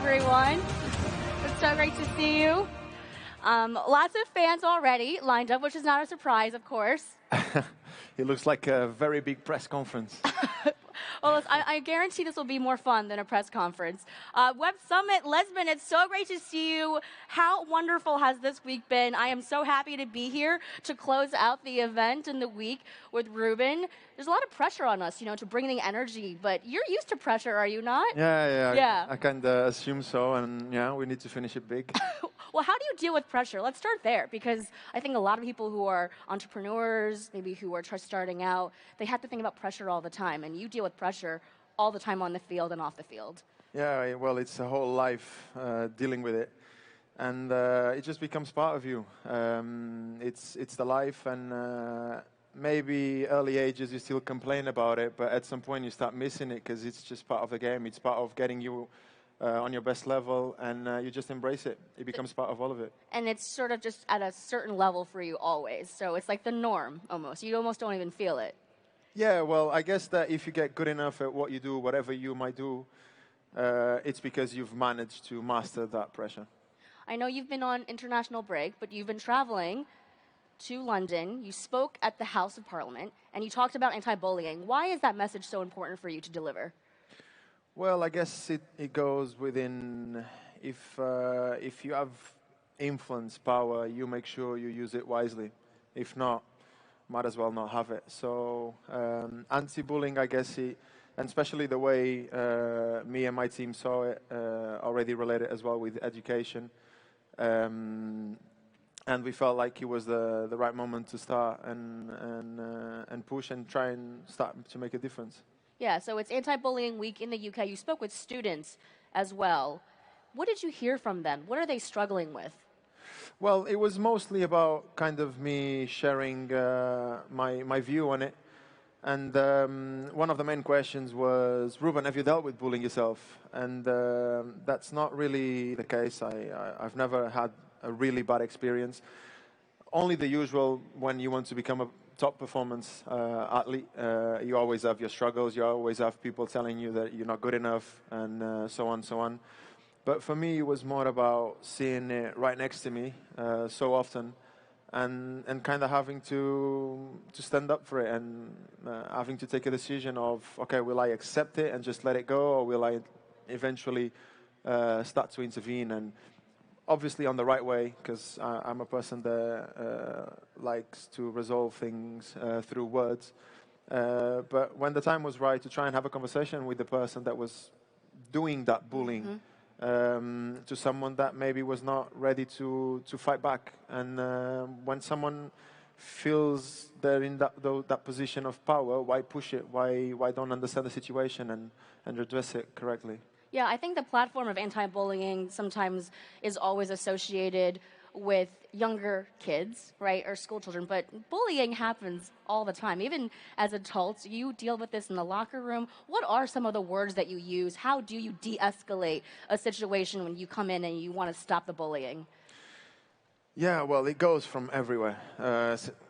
everyone. It's so great to see you. Lots of fans already lined up, which is not a surprise, of course. It looks like a very big press conference. Well, I guarantee this will be more fun than a press conference. Web Summit, Lesbian, it's so great to see you. How wonderful has this week been? I am so happy to be here to close out the event in the week with Rúben. There's a lot of pressure on us, to bring the energy, but you're used to pressure, are you not? Yeah. I kind of assume so, and yeah, we need to finish it big. Well, how do you deal with pressure? Let's start there, because I think a lot of people who are entrepreneurs, maybe who are just starting out, they have to think about pressure all the time, and you deal with pressure all the time on the field and off the field. Yeah, well, it's a whole life dealing with it, and it just becomes part of you. It's the life, and maybe early ages you still complain about it, but at some point you start missing it because it's just part of the game. It's part of getting you on your best level, and you just embrace it. It becomes part of all of it. And it's sort of just at a certain level for you always. So it's like the norm, almost. You almost don't even feel it. Yeah, well, I guess that if you get good enough at what you do, whatever you might do, it's because you've managed to master that pressure. I know you've been on international break, but you've been traveling to London. You spoke at the House of Parliament, and you talked about anti-bullying. Why is that message so important for you to deliver? Well, I guess it goes within, if you have influence, power, you make sure you use it wisely. If not, might as well not have it. So anti-bullying, I guess, and especially the way me and my team saw it, already related as well with education. And we felt like it was the right moment to start and push and try and start to make a difference. Yeah, so it's anti-bullying week in the UK. You spoke with students as well. What did you hear from them? What are they struggling with? Well, it was mostly about kind of me sharing my view on it. And one of the main questions was, Rúben, have you dealt with bullying yourself? And that's not really the case. I've never had a really bad experience. Only the usual when you want to become a top performance athlete. You always have your struggles. You always have people telling you that you're not good enough, and so on, so on. But for me, it was more about seeing it right next to me so often, and kind of having to stand up for it, and having to take a decision of, okay, will I accept it and just let it go, or will I eventually start to intervene? And obviously on the right way, because I'm a person that likes to resolve things through words. But when the time was right to try and have a conversation with the person that was doing that bullying to someone that maybe was not ready to fight back. And when someone feels they're in that position of power, why push it? Why don't understand the situation and address it correctly? Yeah, I think the platform of anti-bullying sometimes is always associated with younger kids, right, or school children, but bullying happens all the time. Even as adults, you deal with this in the locker room. What are some of the words that you use? How do you de-escalate a situation when you come in and you want to stop the bullying? Yeah, well, it goes from everywhere.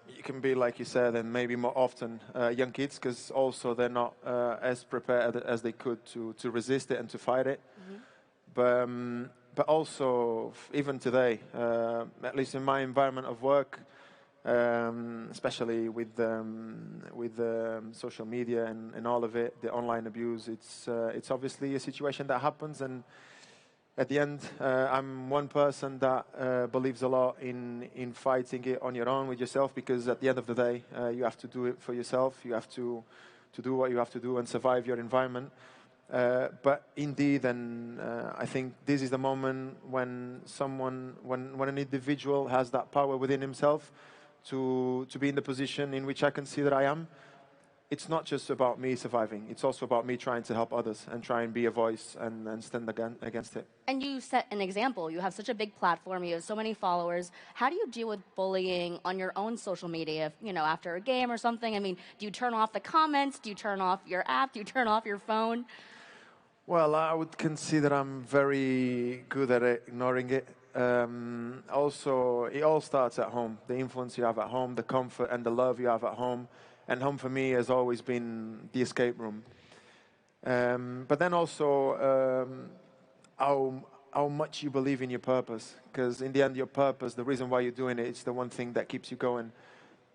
You can be, like you said, and maybe more often young kids, because also they're not as prepared as they could to resist it and to fight it. But also, even today, at least in my environment of work, especially with social media and all of it, the online abuse, it's obviously a situation that happens. And at the end, I'm one person that believes a lot in fighting it on your own with yourself, because at the end of the day, you have to do it for yourself. You have to do what you have to do and survive your environment. But indeed, and I think this is the moment when when an individual has that power within himself to be in the position in which I can see that I am. It's not just about me surviving. It's also about me trying to help others and try and be a voice and stand against it. And you set an example. You have such a big platform. You have so many followers. How do you deal with bullying on your own social media? If, after a game or something, I mean, do you turn off the comments? Do you turn off your app? Do you turn off your phone? Well, I would consider I'm very good at ignoring it. Also, it all starts at home. The influence you have at home, the comfort and the love you have at home. And home for me has always been the escape room. But then also, how how much you believe in your purpose. Because in the end, your purpose, the reason why you're doing it, it's the one thing that keeps you going.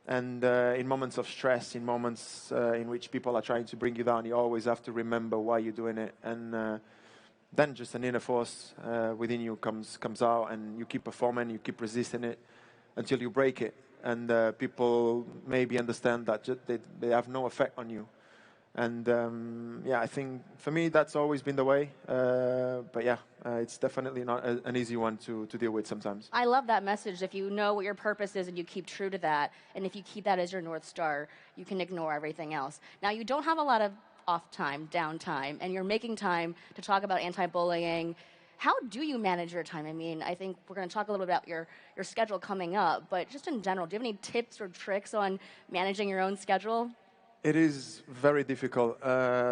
And in moments of stress, in moments in which people are trying to bring you down, you always have to remember why you're doing it. And then just an inner force within you comes out, and you keep performing, you keep resisting it until you break it. And people maybe understand that they have no effect on you. And yeah, I think for me that's always been the way. But yeah, it's definitely not an easy one to deal with sometimes. I love that message. If you know what your purpose is and you keep true to that, and if you keep that as your North Star, you can ignore everything else. Now, you don't have a lot of off time, downtime, and you're making time to talk about anti bullying. How do you manage your time? I mean, I think we're going to talk a little bit about your schedule coming up, but just in general, do you have any tips or tricks on managing your own schedule? It is very difficult.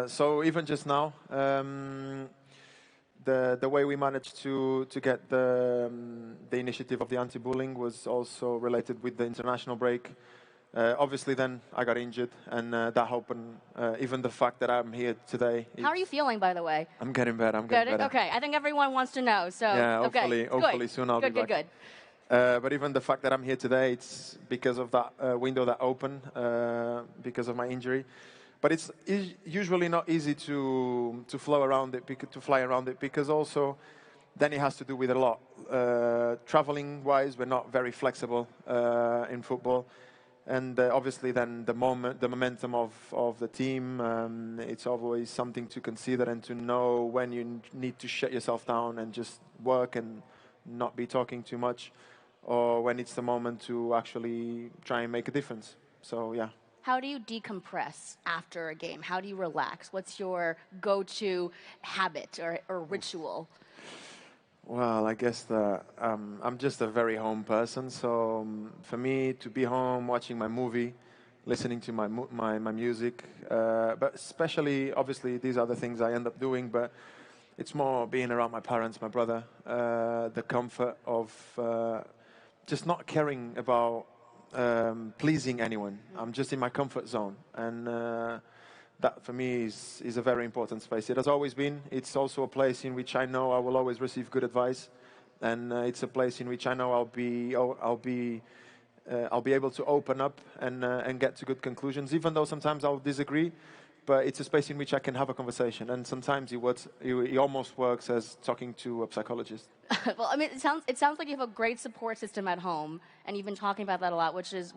So even just now, the way we managed to get the initiative of the anti-bullying was also related with the international break. Obviously, then I got injured, and that opened. Even the fact that I'm here today. How are you feeling, by the way? I'm getting better. I'm Good. getting better. Okay. I think everyone wants to know. So Yeah, okay. hopefully Good. soon I'll Good. be Good. back. Good. But even the fact that I'm here today, it's because of that window that opened because of my injury. But it's usually not easy to flow around it, to fly around it, because also then it has to do with a lot. Traveling wise, we're not very flexible in football. And obviously then the momentum of the team, it's always something to consider and to know when you need to shut yourself down and just work and not be talking too much, or when it's the moment to actually try and make a difference. So yeah. How do you decompress after a game? How do you relax? What's your go-to habit or ritual? Well, I guess that I'm just a very home person. So for me to be home, watching my movie, listening to my music, but especially, obviously, these are the things I end up doing. But it's more being around my parents, my brother, the comfort of just not caring about pleasing anyone. I'm just in my comfort zone, and that for me is a very important space. It has always been. It's also a place in which I know I will always receive good advice, and it's a place in which I know I'll be able to open up and get to good conclusions, even though sometimes I'll disagree. But it's a space in which I can have a conversation, and sometimes it almost works as talking to a psychologist. Well, I mean, it sounds like you have a great support system at home, and you've been talking about that a lot, which is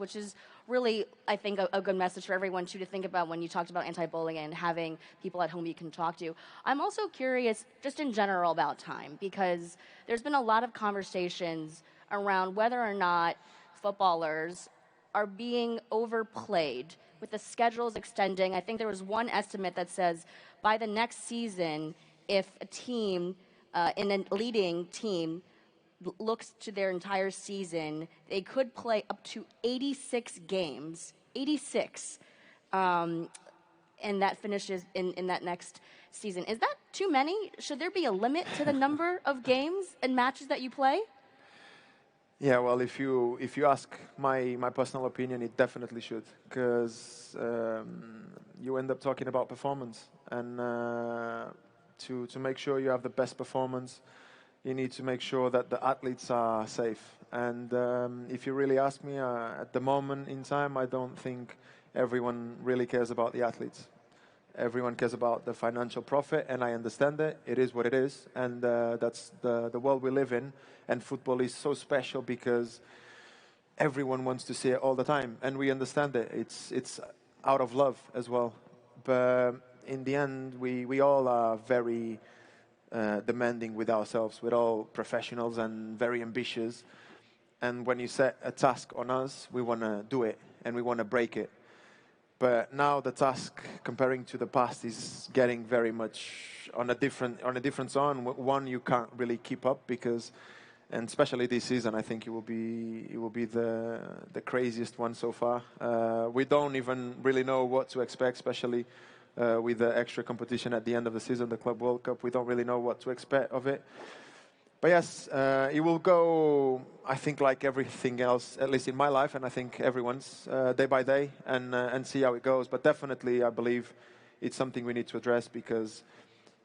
really, I think, a good message for everyone too to think about when you talked about anti-bullying and having people at home you can talk to. I'm also curious, just in general, about time, because there's been a lot of conversations around whether or not footballers are being overplayed with the schedules extending. I think there was one estimate that says by the next season, if a team in a leading team looks to their entire season, they could play up to 86 games. 86. And that finishes in that next season. Is that too many? Should there be a limit to the number of games and matches that you play? Yeah, well, if you ask my personal opinion, it definitely should, because you end up talking about performance, and to make sure you have the best performance, you need to make sure that the athletes are safe. And if you really ask me, at the moment in time, I don't think everyone really cares about the athletes. Everyone cares about the financial profit, and I understand it. It is what it is, and that's the world we live in. And football is so special because everyone wants to see it all the time, and we understand it. It's out of love as well. But in the end, we all are very demanding with ourselves. We're all professionals and very ambitious. And when you set a task on us, we want to do it, and we want to break it. But now the task, comparing to the past, is getting very much on a different zone. One you can't really keep up because, and especially this season, I think it will be the craziest one so far. We don't even really know what to expect, especially with the extra competition at the end of the season, the Club World Cup. We don't really know what to expect of it. But yes, it will go, I think, like everything else, at least in my life, and I think everyone's, day by day, and see how it goes. But definitely, I believe it's something we need to address, because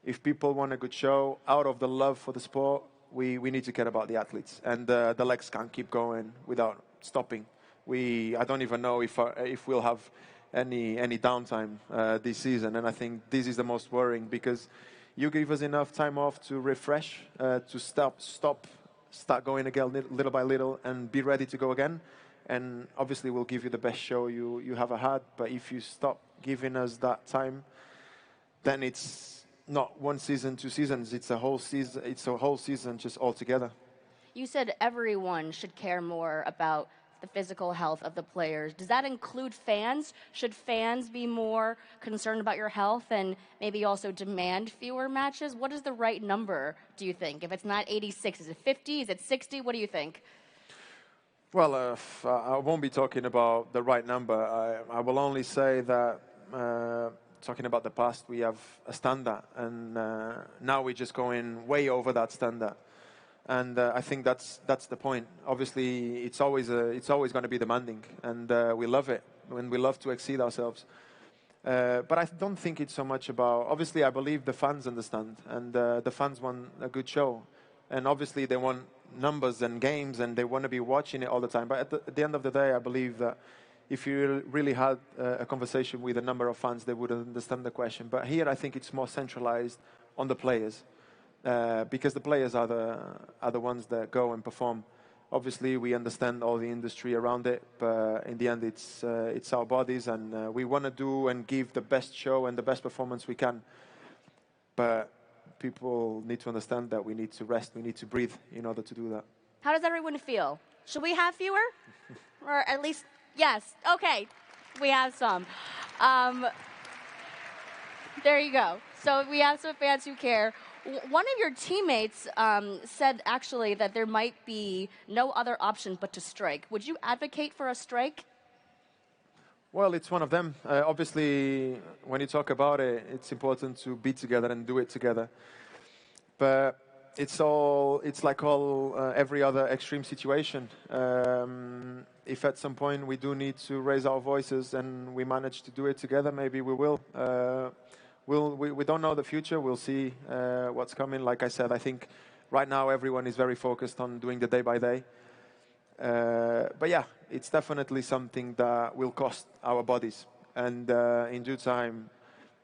if people want a good show, out of the love for the sport, we need to care about the athletes. And the legs can't keep going without stopping. I don't even know if we'll have any downtime this season. And I think this is the most worrying, because you give us enough time off to refresh, to start going again little by little, and be ready to go again. And obviously, we'll give you the best show you have had. But if you stop giving us that time, then it's not 1 season, 2 seasons. It's a whole season. It's a whole season just altogether. You said everyone should care more about the physical health of the players. Does that include fans? Should fans be more concerned about your health and maybe also demand fewer matches? What is the right number, do you think? If it's not 86, is it 50? Is it 60? What do you think? Well, I won't be talking about the right number. I will only say that, talking about the past, we have a standard, and now we're just going way over that standard. And I think that's the point. Obviously, it's always going to be demanding, and we love it, and we love to exceed ourselves. But I don't think it's so much about. Obviously, I believe the fans understand, and the fans want a good show, and obviously they want numbers and games, and they want to be watching it all the time. But at the end of the day, I believe that if you really had a conversation with a number of fans, they would understand the question. But here, I think it's more centralized on the players. Because the players are the ones that go and perform. Obviously, we understand all the industry around it, but in the end, it's our bodies, and we want to do and give the best show and the best performance we can. But people need to understand that we need to rest, we need to breathe in order to do that. How does everyone feel? Should we have fewer? Or at least, yes. Okay, we have some. There you go. So we have some fans who care. One of your teammates said actually that there might be no other option but to strike. Would you advocate for a strike? Well, it's one of them. Obviously, when you talk about it, it's important to be together and do it together. But it's like every other extreme situation. If at some point we do need to raise our voices and we manage to do it together, maybe we will. We don't know the future. We'll see what's coming. Like I said, I think right now everyone is very focused on doing the day by day. But yeah, it's definitely something that will cost our bodies. And in due time,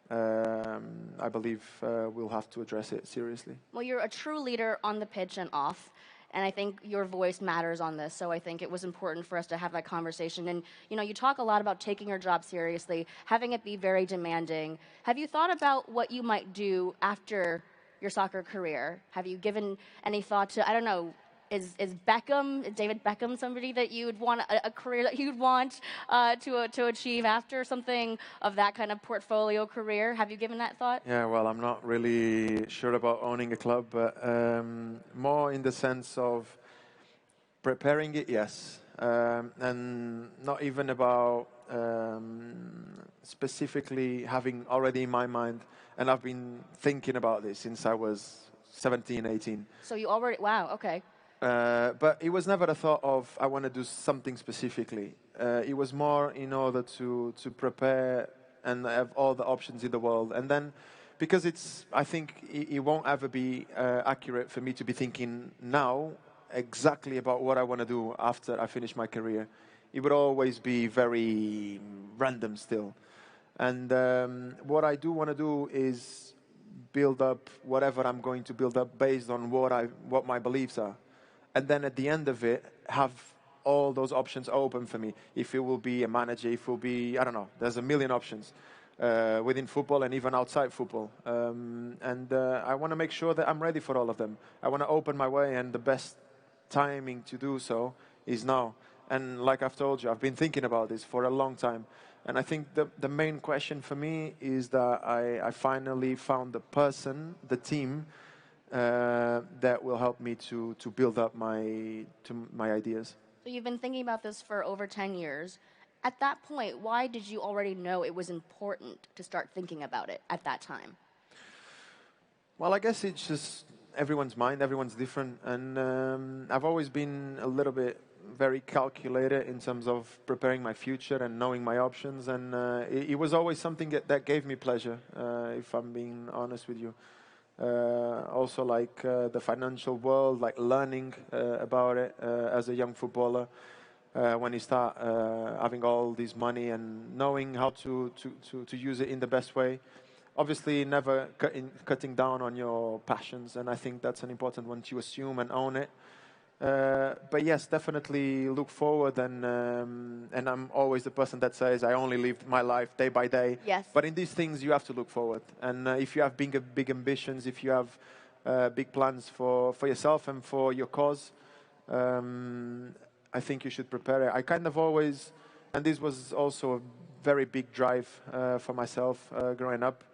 I believe we'll have to address it seriously. Well, you're a true leader on the pitch and off. And I think your voice matters on this, so I think it was important for us to have that conversation. And, you talk a lot about taking your job seriously, having it be very demanding. Have you thought about what you might do after your soccer career? Have you given any thought to, I don't know, is David Beckham somebody that you would want, a career that you'd want to achieve after something of that kind of portfolio career? Have you given that thought? Yeah, well, I'm not really sure about owning a club, but more in the sense of preparing it, yes. And not even about specifically having already in my mind, and I've been thinking about this since I was 17, 18. So you already, wow, okay. But it was never a thought of I want to do something specifically. It was more in order to prepare and have all the options in the world. And then, because I think it won't ever be accurate for me to be thinking now exactly about what I want to do after I finish my career. It would always be very random still. And what I do want to do is build up whatever I'm going to build up based on what my beliefs are. And then at the end of it, have all those options open for me. If it will be a manager, if it will be, I don't know, there's a million options within football and even outside football. And I want to make sure that I'm ready for all of them. I want to open my way, and the best timing to do so is now. And like I've told you, I've been thinking about this for a long time. And I think the main question for me is that I finally found the person, the team, that will help me to build up my ideas. So you've been thinking about this for over 10 years. At that point, why did you already know it was important to start thinking about it at that time? Well, I guess it's just everyone's mind, everyone's different. And I've always been a little bit very calculated in terms of preparing my future and knowing my options. And it was always something that gave me pleasure, if I'm being honest with you. Also like the financial world, like learning about it as a young footballer. When you start having all this money and knowing how to use it in the best way. Obviously, never cutting down on your passions, and I think that's an important one to assume and own it. But yes, definitely look forward, and I'm always the person that says I only live my life day by day. Yes. But in these things, you have to look forward, and if you have big ambitions, if you have big plans for yourself and for your cause, I think you should prepare it. I kind of always, and this was also a very big drive for myself growing up,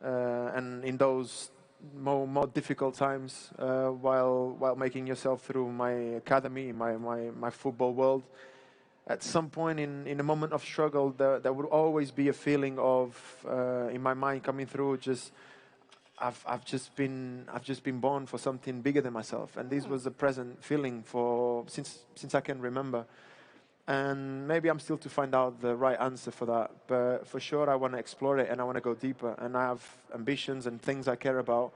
and in those more difficult times while making yourself through my academy, my football world. At some point in a moment of struggle, there would always be a feeling of in my mind coming through. Just I've just been born for something bigger than myself, and this was a present feeling for since I can remember. And maybe I'm still to find out the right answer for that. But for sure, I want to explore it and I want to go deeper. And I have ambitions and things I care about.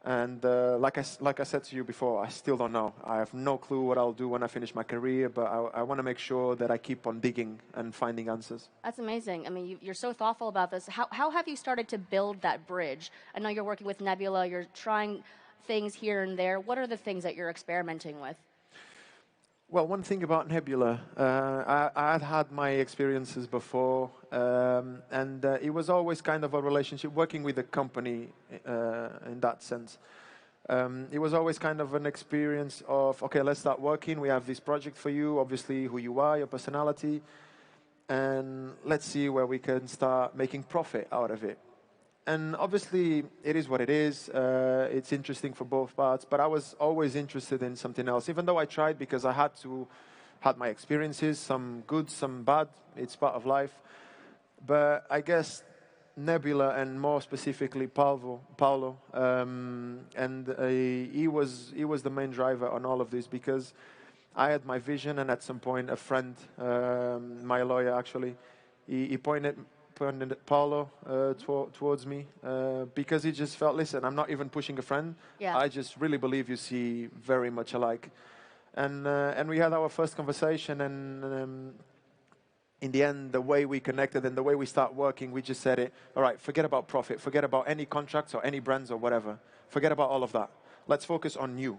And like I said to you before, I still don't know. I have no clue what I'll do when I finish my career, but I want to make sure that I keep on digging and finding answers. That's amazing. I mean, you're so thoughtful about this. How have you started to build that bridge? I know you're working with Nebula. You're trying things here and there. What are the things that you're experimenting with? Well, one thing about Nebula, I had my experiences before, and it was always kind of a relationship, working with a company in that sense. It was always kind of an experience of, okay, let's start working. We have this project for you, obviously who you are, your personality, and let's see where we can start making profit out of it. And obviously, it is what it is. It's interesting for both parts, but I was always interested in something else, even though I tried because I had my experiences, some good, some bad. It's part of life. But I guess Nebula, and more specifically Paulo, and he was the main driver on all of this because I had my vision, and at some point, a friend, my lawyer actually, he pointed Paulo towards me because he just felt, listen, I'm not even pushing a friend. Yeah. I just really believe you see very much alike. And we had our first conversation, and in the end, the way we connected and the way we start working, we just said it, all right, forget about profit, forget about any contracts or any brands or whatever. Forget about all of that. Let's focus on you.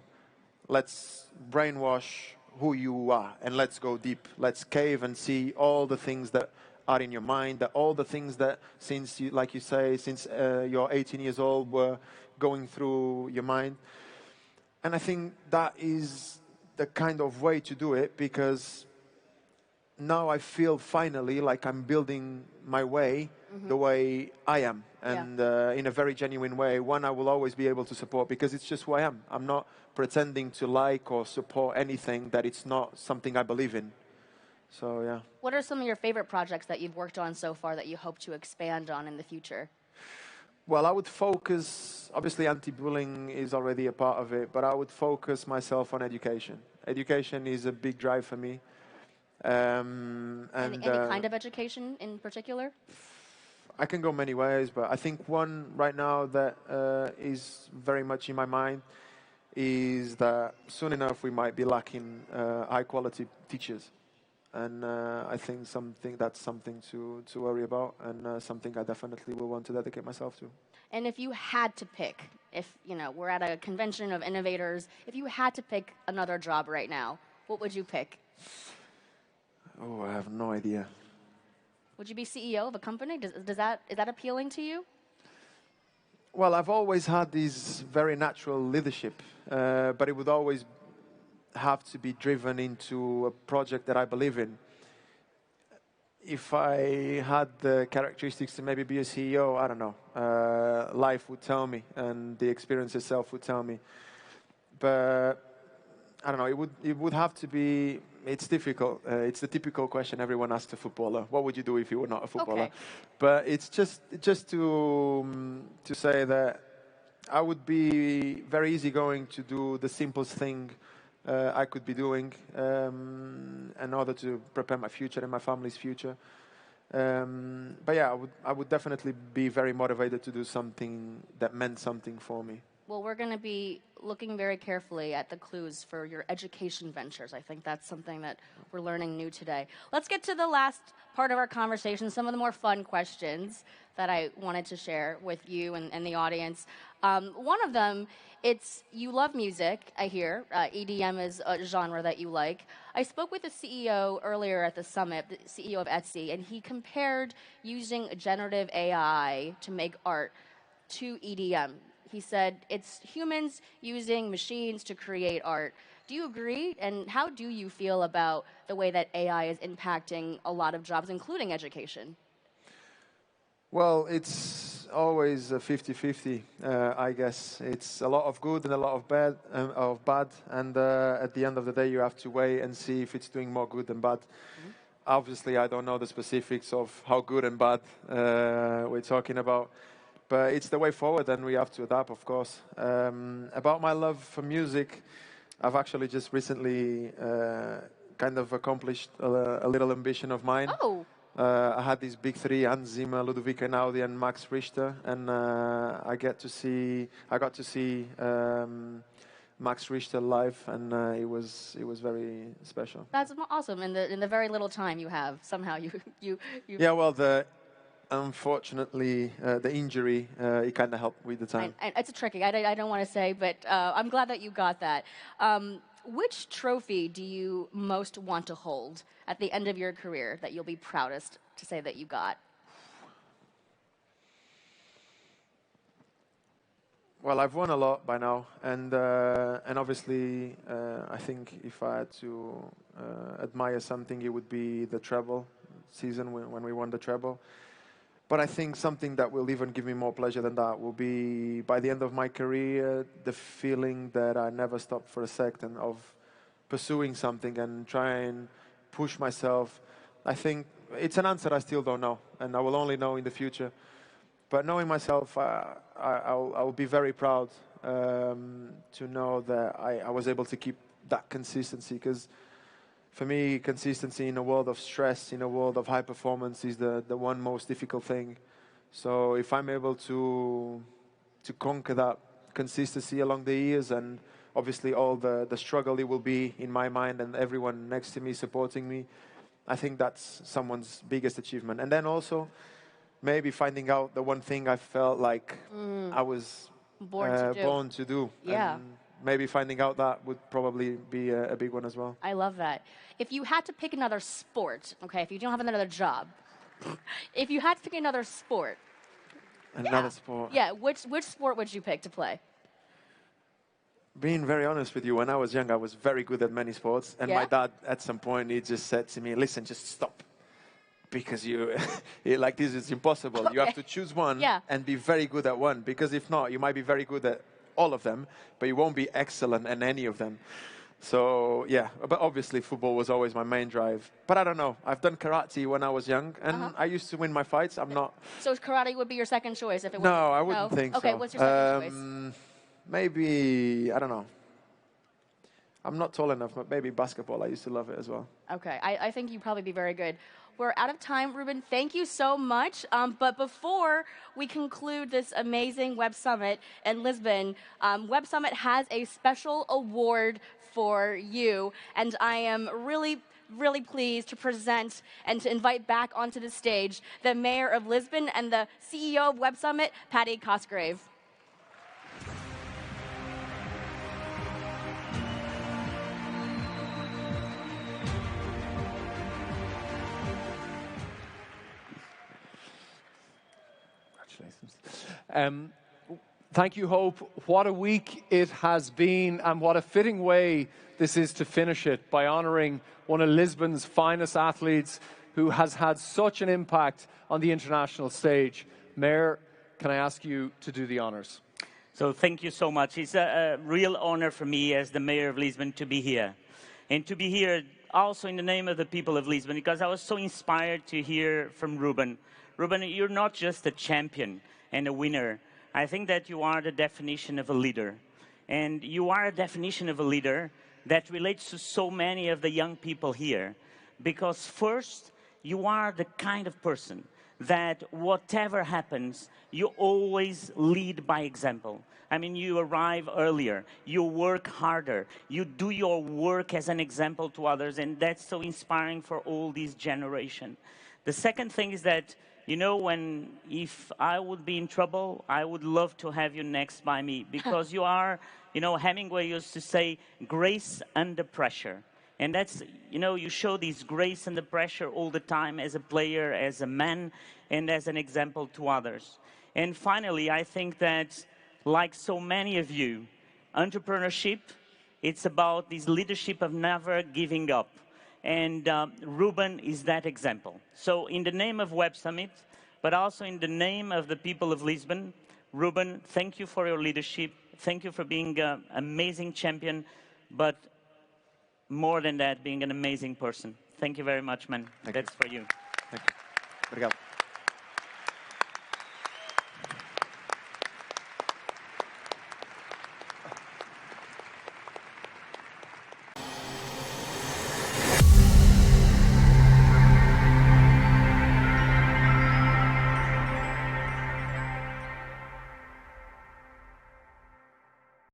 Let's brainwash who you are, and let's go deep. Let's cave and see all the things that are in your mind, that all the things that, since you, like you say, since you're 18 years old, were going through your mind. And I think that is the kind of way to do it, because now I feel finally like I'm building my way the way I am, and in a very genuine way, one I will always be able to support because it's just who I am. I'm not pretending to like or support anything that it's not something I believe in. So, yeah. What are some of your favorite projects that you've worked on so far that you hope to expand on in the future? Well, I would focus, obviously anti-bullying is already a part of it, but I would focus myself on education. Education is a big drive for me. Any kind of education in particular? I can go many ways, but I think one right now that is very much in my mind is that soon enough we might be lacking high-quality teachers. And I think that's something to worry about, and something I definitely will want to dedicate myself to. And if you had to pick, if we're at a convention of innovators, if you had to pick another job right now, what would you pick? Oh, I have no idea. Would you be CEO of a company? Is that appealing to you? Well, I've always had this very natural leadership, but it would always have to be driven into a project that I believe in. If I had the characteristics to maybe be a CEO, I don't know. Life would tell me, and the experience itself would tell me. But I don't know. It would have to be. It's difficult. It's the typical question everyone asks a footballer: what would you do if you were not a footballer? Okay. But it's just to say that I would be very easygoing to do the simplest thing I could be doing in order to prepare my future and my family's future. But yeah, I would definitely be very motivated to do something that meant something for me. Well, we're going to be looking very carefully at the clues for your education ventures. I think that's something that we're learning new today. Let's get to the last part of our conversation, some of the more fun questions that I wanted to share with you and the audience. One of them, it's you love music, I hear. EDM is a genre that you like. I spoke with the CEO earlier at the summit, the CEO of Etsy, and he compared using generative AI to make art to EDM. He said it's humans using machines to create art. Do you agree? And how do you feel about the way that AI is impacting a lot of jobs, including education? Well, it's always a 50-50, I guess. It's a lot of good and a lot of bad, and at the end of the day, you have to weigh and see if it's doing more good than bad. Mm-hmm. Obviously, I don't know the specifics of how good and bad we're talking about, but it's the way forward, and we have to adapt, of course. About my love for music, I've actually just recently kind of accomplished a little ambition of mine. Oh. I had these big three: Hans Zimmer, Ludovico Einaudi, and Max Richter, and I got to see Max Richter live, and it was very special. That's awesome. In the very little time you have, somehow you. Yeah, well, unfortunately, the injury it kind of helped with the time. It's tricky. I don't want to say, but I'm glad that you got that. Which trophy do you most want to hold at the end of your career that you'll be proudest to say that you got? Well, I've won a lot by now, and obviously, I think if I had to admire something, it would be the treble season when we won the treble. But I think something that will even give me more pleasure than that will be, by the end of my career, the feeling that I never stopped for a second of pursuing something and try and push myself. I think it's an answer I still don't know, and I will only know in the future. But knowing myself, I'll be very proud to know that I was able to keep that consistency, because for me, consistency in a world of stress, in a world of high performance, is the one most difficult thing. So if I'm able to conquer that consistency along the years, and obviously all the struggle it will be in my mind and everyone next to me supporting me, I think that's someone's biggest achievement. And then also, maybe finding out the one thing I felt like I was born to do. Yeah. And maybe finding out that would probably be a big one as well. I love that. If you had to pick another sport, okay, if you don't have another job, if you had to pick another sport. Another sport. Yeah, which sport would you pick to play? Being very honest with you, when I was young, I was very good at many sports. And my dad, at some point, he just said to me, listen, just stop. Because like this is impossible. Okay. You have to choose one and be very good at one. Because if not, you might be very good at all of them, but you won't be excellent in any of them. So, yeah, but obviously football was always my main drive. But I don't know. I've done karate when I was young, and I used to win my fights. I'm not... So karate would be your second choice if it was... No, I wouldn't think so. Okay, what's your second choice? Maybe, I don't know. I'm not tall enough, but maybe basketball. I used to love it as well. Okay, I think you'd probably be very good. We're out of time, Rúben. Thank you so much. But before we conclude this amazing Web Summit in Lisbon, Web Summit has a special award for you. And I am really pleased to present and to invite back onto the stage the Mayor of Lisbon and the CEO of Web Summit, Patty Cosgrave. Thank you, Hope. What a week it has been, and what a fitting way this is to finish it, by honouring one of Lisbon's finest athletes who has had such an impact on the international stage. Mayor, can I ask you to do the honours? So thank you so much. It's a real honour for me as the Mayor of Lisbon to be here. And to be here also in the name of the people of Lisbon, because I was so inspired to hear from Rúben. Rúben, you're not just a champion and a winner. I think that you are the definition of a leader. And you are a definition of a leader that relates to so many of the young people here. Because first, you are the kind of person that whatever happens, you always lead by example. I mean, you arrive earlier, you work harder, you do your work as an example to others, and that's so inspiring for all this generation. The second thing is that, you know, if I would be in trouble, I would love to have you next by me, because you are, you know, Hemingway used to say, grace under pressure. And that's, you know, you show this grace under pressure all the time as a player, as a man, and as an example to others. And finally, I think that, like so many of you, entrepreneurship, it's about this leadership of never giving up. And Rúben is that example. So in the name of Web Summit, but also in the name of the people of Lisbon, Rúben, thank you for your leadership. Thank you for being an amazing champion, but more than that, being an amazing person. Thank you very much, man. That's for you. Thank you. Obrigado.